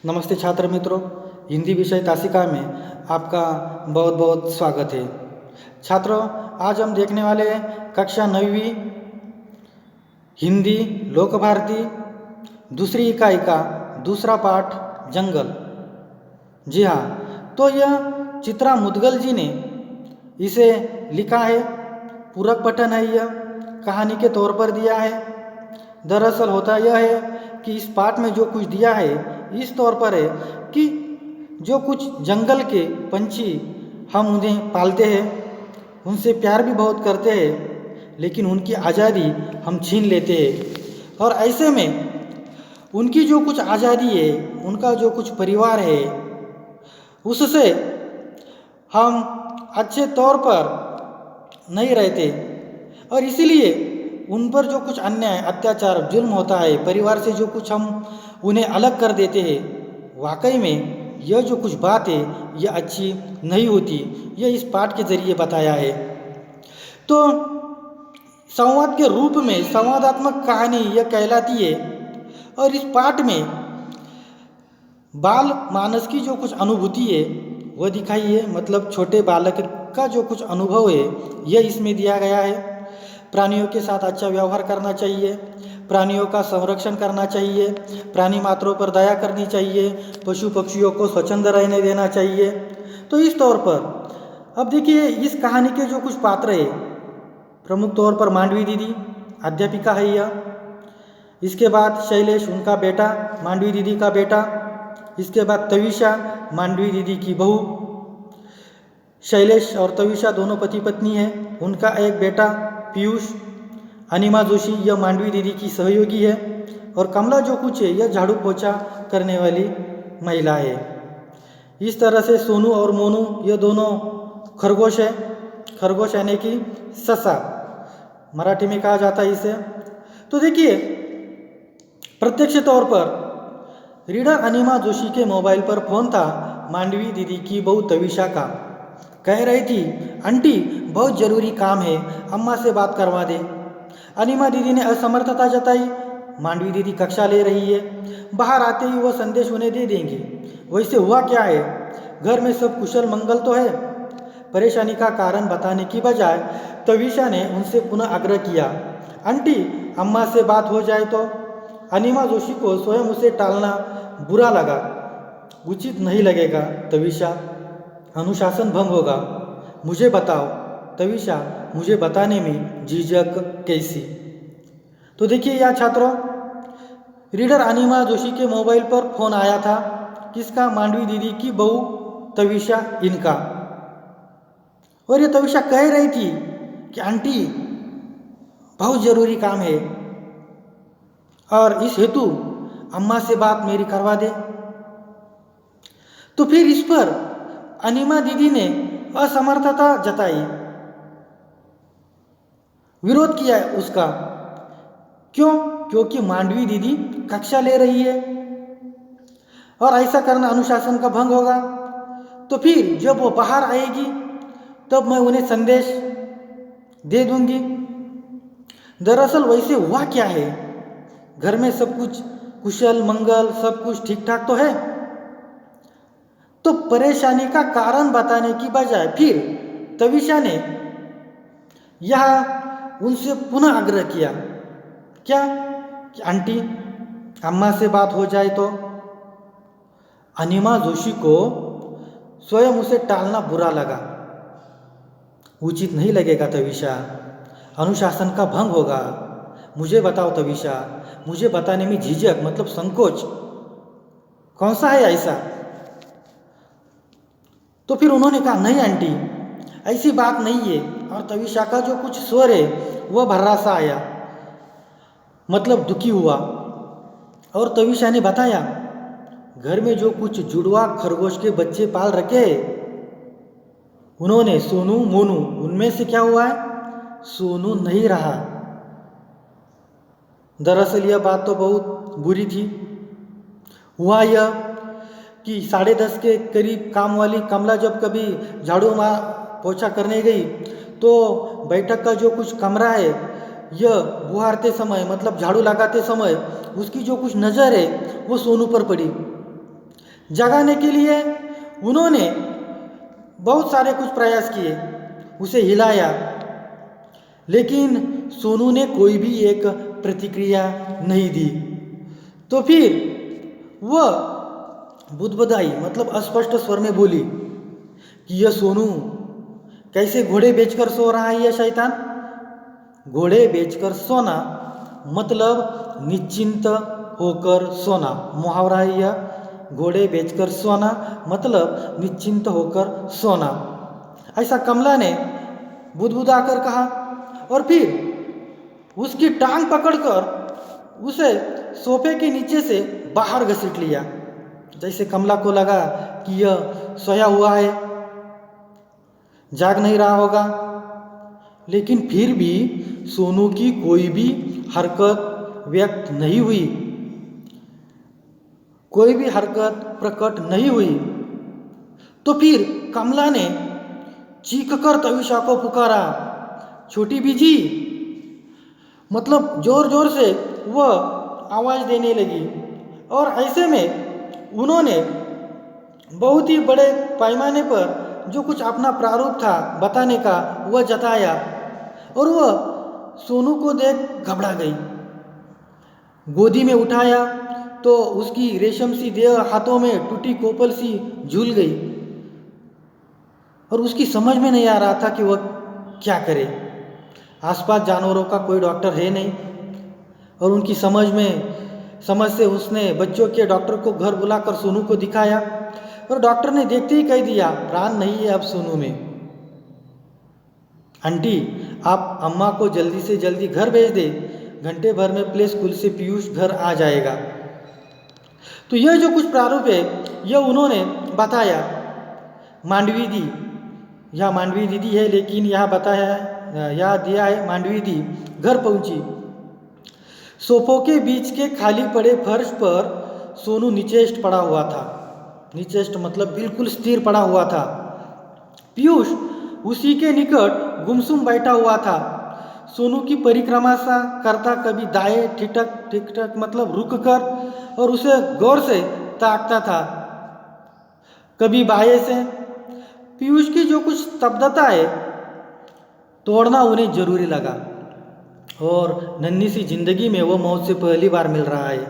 नमस्ते छात्र मित्रों, हिंदी विषय तासिका में आपका बहुत बहुत स्वागत है। छात्रों, आज हम देखने वाले हैं कक्षा 9वीं हिंदी लोक भारती दूसरी इकाई का दूसरा पाठ जंगल। जी हाँ, तो यह चित्रा मुदगल जी ने इसे लिखा है। पूरक पठन है, यह कहानी के तौर पर दिया है। दरअसल होता यह है कि इस पाठ में जो कुछ दिया है इस तौर पर है कि जो कुछ जंगल के पंछी हम उन्हें पालते हैं, उनसे प्यार भी बहुत करते हैं, लेकिन उनकी आज़ादी हम छीन लेते हैं। और ऐसे में उनकी जो कुछ आज़ादी है, उनका जो कुछ परिवार है, उससे हम अच्छे तौर पर नहीं रहते और इसीलिए उन पर जो कुछ अन्याय, अत्याचार, जुल्म होता है, परिवार से जो कुछ हम उन्हें अलग कर देते हैं, वाकई में यह जो कुछ बात है यह अच्छी नहीं होती। यह इस पाठ के जरिए बताया है। तो संवाद के रूप में संवादात्मक कहानी यह कहलाती है और इस पाठ में बाल मानस की जो कुछ अनुभूति है वह दिखाई है। मतलब छोटे बालक का जो कुछ अनुभव है यह इसमें दिया गया है। प्राणियों के साथ अच्छा व्यवहार करना चाहिए, प्राणियों का संरक्षण करना चाहिए, प्राणी मात्रों पर दया करनी चाहिए, पशु पक्षियों को स्वच्छंद रहने देना चाहिए। तो इस तौर पर अब देखिए, इस कहानी के जो कुछ पात्र है, प्रमुख तौर पर मांडवी दीदी अध्यापिका है यह। इसके बाद शैलेश उनका बेटा, मांडवी दीदी का बेटा। इसके बाद तविषा मांडवी दीदी की बहू। शैलेश और तविषा दोनों पति पत्नी हैं। उनका एक बेटा पीयूष। अनिमा जोशी यह मांडवी दीदी की सहयोगी है और कमला जो कुछ है यह झाड़ू पोछा करने वाली महिला है। इस तरह से सोनू और मोनू यह दोनों खरगोश है। खरगोश यानी कि ससा मराठी में कहा जाता है इसे। तो देखिए, प्रत्यक्ष तौर पर रीडर अनिमा जोशी के मोबाइल पर फोन था मांडवी दीदी की बहू तविषा का। कह रही थी, आंटी बहुत ज़रूरी काम है, अम्मा से बात करवा दे। अनिमा दीदी ने असमर्थता जताई। मांडवी दीदी कक्षा ले रही है, बाहर आते ही वो संदेश उन्हें दे देंगी। वैसे हुआ क्या है, घर में सब कुशल मंगल तो है? परेशानी का कारण बताने की बजाय तविषा ने उनसे पुनः आग्रह किया, आंटी अम्मा से बात हो जाए तो? अनिमा जोशी को स्वयं उसे टालना बुरा लगा। उचित नहीं लगेगा तविषा, अनुशासन भंग होगा। मुझे बताओ तविषा, मुझे बताने में झिझक कैसी? तो देखिए यहाँ छात्रों, रीडर अनिमा जोशी के मोबाइल पर फोन आया था। किसका? मांडवी दीदी की बहू तविषा इनका। और ये तविषा कह रही थी कि आंटी बहुत ज़रूरी काम है और इस हेतु अम्मा से बात मेरी करवा दे। तो फिर इस पर अनिमा दीदी ने असमर्थता जताई, विरोध किया उसका। क्यों? क्योंकि मांडवी दीदी कक्षा ले रही है और ऐसा करना अनुशासन का भंग होगा। तो फिर जब वो बाहर आएगी तब मैं उन्हें संदेश दे दूंगी। दरअसल वैसे हुआ क्या है, घर में सब कुछ कुशल मंगल, सब कुछ ठीक ठाक तो है। तो परेशानी का कारण बताने की बजाय फिर तविषा ने यह उनसे पुनः आग्रह किया, क्या कि आंटी अम्मा से बात हो जाए तो? अनिमा जोशी को स्वयं उसे टालना बुरा लगा। उचित नहीं लगेगा तविषा, अनुशासन का भंग होगा। मुझे बताओ तविषा, मुझे बताने में झिझक मतलब संकोच कौन सा है ऐसा? तो फिर उन्होंने कहा, नहीं आंटी ऐसी बात नहीं है। और तविषा का जो कुछ स्वर है वह भर्रा सा आया, मतलब दुखी हुआ। और तविषा ने बताया, घर में जो कुछ जुड़वा खरगोश के बच्चे पाल रखे, उन्होंने सोनू मोनू, उनमें से क्या हुआ है? सोनू नहीं रहा। दरअसल यह बात तो बहुत बुरी थी। हुआ यह कि 10:30 के करीब काम वाली कमला जब कभी झाड़ू पोछा करने गई तो बैठक का जो कुछ कमरा है यह बुहारते समय मतलब झाड़ू लगाते समय उसकी जो कुछ नज़र है वो सोनू पर पड़ी। जगाने के लिए उन्होंने बहुत सारे कुछ प्रयास किए, उसे हिलाया, लेकिन सोनू ने कोई भी एक प्रतिक्रिया नहीं दी। तो फिर वह बुदबुदाई मतलब अस्पष्ट स्वर में बोली कि यह सोनू कैसे घोड़े बेचकर सो रहा है यह शैतान। घोड़े बेचकर सोना मतलब निश्चिंत होकर सोना, मुहावरा है यह। घोड़े बेचकर सोना मतलब निश्चिंत होकर सोना, ऐसा कमला ने बुदबुदा कर कहा और फिर उसकी टांग पकड़कर उसे सोफे के नीचे से बाहर घसीट लिया। जैसे कमला को लगा कि यह सोया हुआ है, जाग नहीं रहा होगा, लेकिन फिर भी सोनू की कोई भी हरकत व्यक्त नहीं हुई, कोई भी हरकत प्रकट नहीं हुई। तो फिर कमला ने चीखकर तविषा को पुकारा, छोटी बीजी, मतलब जोर जोर से वह आवाज़ देने लगी। और ऐसे में उन्होंने बहुत ही बड़े पैमाने पर जो कुछ अपना प्रारूप था बताने का वह जताया, और वह सोनू को देख घबरा गई। गोदी में उठाया तो उसकी रेशम सी देह हाथों में टूटी कोपल सी झूल गई, और उसकी समझ में नहीं आ रहा था कि वह क्या करे। आसपास जानवरों का कोई डॉक्टर है नहीं, और उनकी समझ से उसने बच्चों के डॉक्टर को घर बुलाकर सोनू को दिखाया, और डॉक्टर ने देखते ही कह दिया प्राण नहीं है अब सोनू में। आंटी, आप अम्मा को जल्दी से जल्दी घर भेज दे, घंटे भर में प्ले स्कूल से पीयूष घर आ जाएगा। तो यह जो कुछ प्रारूप है यह उन्होंने बताया। मांडवी दी, यह मांडवी दीदी है, लेकिन यहाँ बताया यह दिया है मांडवी दी घर पहुंची। सोफों के बीच के खाली पड़े फर्श पर सोनू निचेष्ट पड़ा हुआ था। निचेष्ट मतलब बिल्कुल स्थिर पड़ा हुआ था। पीयूष उसी के निकट गुमसुम बैठा हुआ था। सोनू की परिक्रमा सा करता, कभी दाएं ठिठक ठिठक मतलब रुक कर और उसे गौर से ताकता था, कभी बाएं से। पीयूष की जो कुछ स्तब्धता है तोड़ना उन्हें जरूरी लगा, और नन्ही सी जिंदगी में वो मौत से पहली बार मिल रहा है।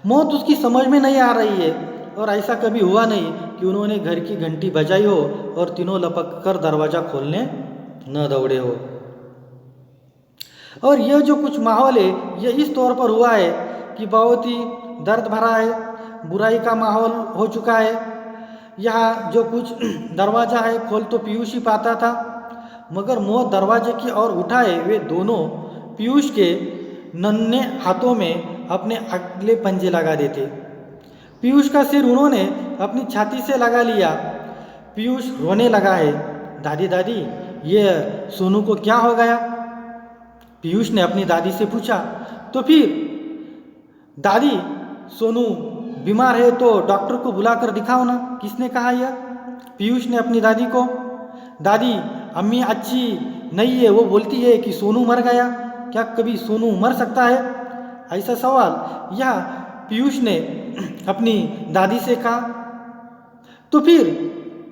मौत उसकी समझ में नहीं आ रही है, और ऐसा कभी हुआ नहीं कि उन्होंने घर की घंटी बजाई हो और तीनों लपक कर दरवाज़ा खोलने न दौड़े हो। और यह जो कुछ माहौल है यह इस तौर पर हुआ है कि बहुत ही दर्द भरा है, बुराई का माहौल हो चुका है। यहाँ जो कुछ दरवाज़ा है खोल तो पीयूष ही पाता था, मगर मौत दरवाजे की ओर उठाए वे दोनों पीयूष के नन्हे हाथों में अपने अगले पंजे लगा देते। पीयूष का सिर उन्होंने अपनी छाती से लगा लिया। पीयूष रोने लगा है, दादी दादी ये सोनू को क्या हो गया? पीयूष ने अपनी दादी से पूछा। तो फिर दादी, सोनू बीमार है तो डॉक्टर को बुलाकर दिखाओ ना, किसने कहा यह? पीयूष ने अपनी दादी को। दादी, अम्मी अच्छी नहीं है, वो बोलती है कि सोनू मर गया। क्या कभी सोनू मर सकता है? ऐसा सवाल यह पीयूष ने अपनी दादी से कहा। तो फिर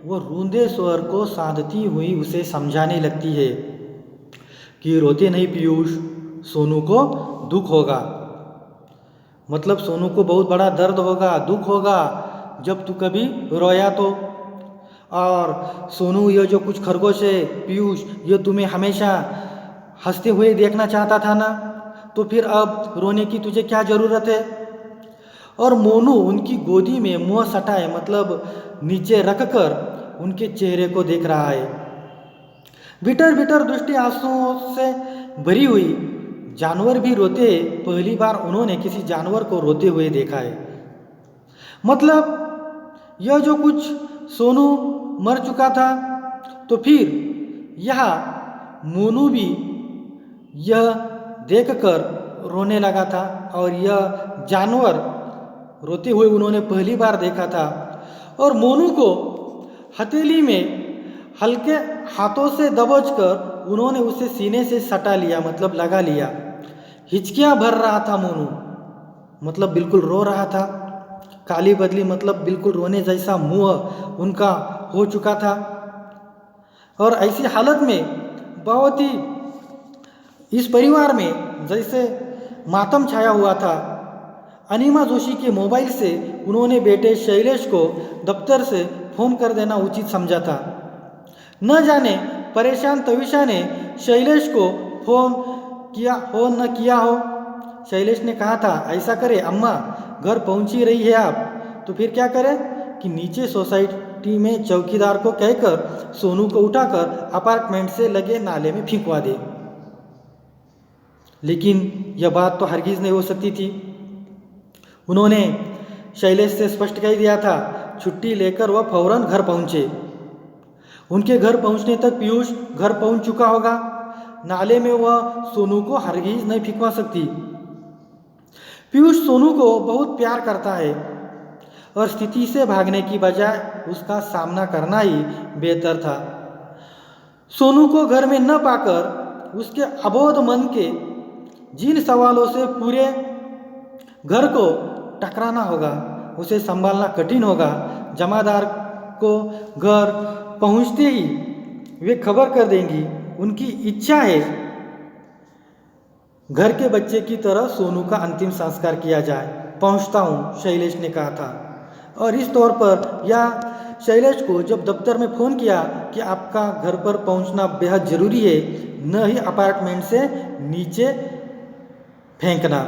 वो रूंधे स्वर को साधती हुई उसे समझाने लगती है कि रोते नहीं पीयूष, सोनू को दुख होगा, मतलब सोनू को बहुत बड़ा दर्द होगा, दुख होगा जब तू कभी रोया तो। और सोनू ये जो कुछ खरगोश है पीयूष, ये तुम्हें हमेशा हंसते हुए देखना चाहता था ना, तो फिर अब रोने की तुझे क्या ज़रूरत है? और मोनू उनकी गोदी में मुंह सटाए मतलब नीचे रखकर उनके चेहरे को देख रहा है। बिटर बिटर दृष्टि आंसुओं से भरी हुई। जानवर भी रोते, पहली बार उन्होंने किसी जानवर को रोते हुए देखा है। मतलब यह जो कुछ सोनू मर चुका था, तो फिर यह मोनू भी यह देखकर रोने लगा था, और यह जानवर रोते हुए उन्होंने पहली बार देखा था। और मोनू को हथेली में हल्के हाथों से दबोचकर उन्होंने उसे सीने से सटा लिया, मतलब लगा लिया। हिचकियां भर रहा था मोनू, मतलब बिल्कुल रो रहा था। काली बदली मतलब बिल्कुल रोने जैसा मुंह उनका हो चुका था। और ऐसी हालत में बहुत ही इस परिवार में जैसे मातम छाया हुआ था। अनिमा जोशी के मोबाइल से उन्होंने बेटे शैलेश को दफ्तर से फोन कर देना उचित समझा था। न जाने परेशान तविशा ने शैलेश को फोन किया हो न किया हो। शैलेश ने कहा था, ऐसा करे अम्मा, घर पहुंच ही रही है आप, तो फिर क्या करें कि नीचे सोसाइटी में चौकीदार को कहकर सोनू को उठाकर अपार्टमेंट से लगे नाले में फेंकवा दे। लेकिन यह बात तो हरगिज नहीं हो सकती थी। उन्होंने शैलेश से स्पष्ट कह दिया था, छुट्टी लेकर वह फौरन घर पहुंचे। उनके घर पहुंचने तक पीयूष घर पहुंच चुका होगा। नाले में वह सोनू को हरगिज नहीं फेंकवा सकती। पीयूष सोनू को बहुत प्यार करता है और स्थिति से भागने की बजाय उसका सामना करना ही बेहतर था। सोनू को घर में न पाकर उसके अबोध मन के जिन सवालों से पूरे घर को टकराना होगा, उसे संभालना कठिन होगा। जमादार को घर पहुंचते ही वे खबर कर देंगी। उनकी इच्छा है घर के बच्चे की तरह सोनू का अंतिम संस्कार किया जाए। पहुंचता हूं, शैलेश ने कहा था। और इस तौर पर या शैलेश को जब दफ्तर में फ़ोन किया कि आपका घर पर पहुंचना बेहद ज़रूरी है, न ही अपार्टमेंट से नीचे फेंकना,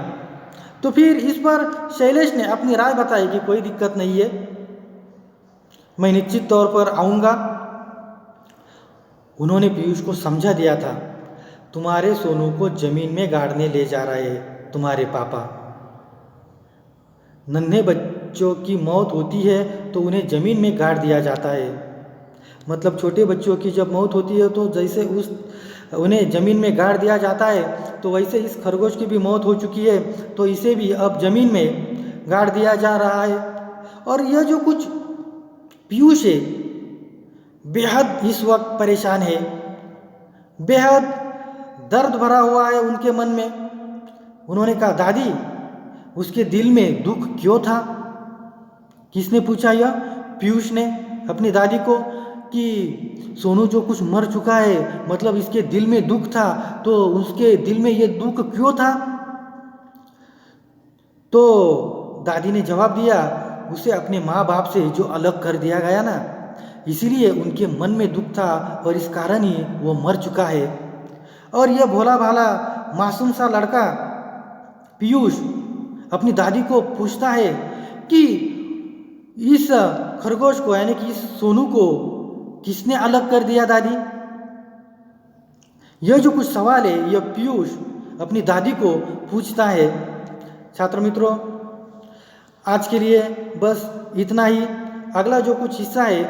तो फिर इस पर शैलेश ने अपनी राय बताई कि कोई दिक्कत नहीं है, मैं निश्चित तौर पर आऊँगा। उन्होंने पीयूष को समझा दिया था, तुम्हारे सोनू को जमीन में गाड़ने ले जा रहे हैं तुम्हारे पापा। नन्हे बच्चों की मौत होती है तो उन्हें जमीन में गाड़ दिया जाता है। मतलब छोटे बच्चों की जब मौत होती है तो जैसे उन्हें जमीन में गाड़ दिया जाता है, तो वैसे इस खरगोश की भी मौत हो चुकी है, तो इसे भी अब जमीन में गाड़ दिया जा रहा है। और यह जो कुछ पीयूष है बेहद इस वक्त परेशान है, बेहद दर्द भरा हुआ है उनके मन में। उन्होंने कहा, दादी, उसके दिल में दुख क्यों था? किसने पूछा? यह पीयूष ने अपनी दादी को कि सोनू जो कुछ मर चुका है, मतलब इसके दिल में दुख था, तो उसके दिल में ये दुख क्यों था? तो दादी ने जवाब दिया, उसे अपने माँ बाप से जो अलग कर दिया गया ना, इसीलिए उनके मन में दुख था और इस कारण ही वो मर चुका है। और यह भोला भाला मासूम सा लड़का पीयूष अपनी दादी को पूछता है कि इस खरगोश को यानी कि इस सोनू को किसने अलग कर दिया दादी? यह जो कुछ सवाल है यह पीयूष अपनी दादी को पूछता है। छात्र मित्रों, आज के लिए बस इतना ही। अगला जो कुछ हिस्सा है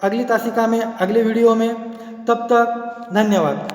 अगली तासिका में, अगले वीडियो में। तब तक धन्यवाद।